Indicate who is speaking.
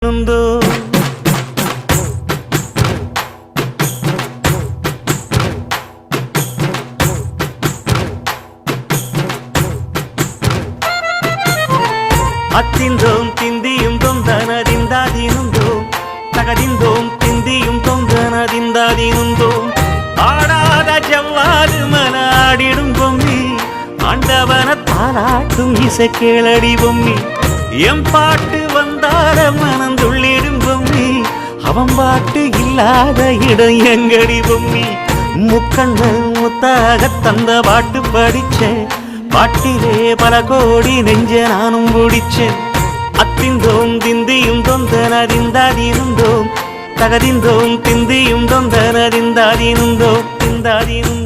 Speaker 1: நுந்தோ அத்திந்தோம் திந்தியும் தொந்தனதிந்தாதினுந்தோம் தகதிந்தோம் திந்தியும் தொந்தனதிந்தாதினுந்தோம் ஆடாத ஜவ்வாது மனாடிடும் பொம்மி ஆண்டவன தாளாட்டும் இசை கேளடி பொம்மி எம் பாட்டு வந்தார மனந்துள்ளிடும் பொம்மி அவன் பாட்டு இல்லாத இடம் எங்கடி பொம்மி முக்கண்ணல் முத்தாக தந்த பாட்டு படிச்சேன் பாட்டிலே பல கோடி நெஞ்ச நானும் பிடிச்சேன் அத்திந்தோம் திந்தியும் தொந்தனதிந்தாதினுந்தோம் தகதிந்தோம் திந்தியும் தொந்தனதிந்தாதினுந்தோம் திந்தாதினுந்தோம்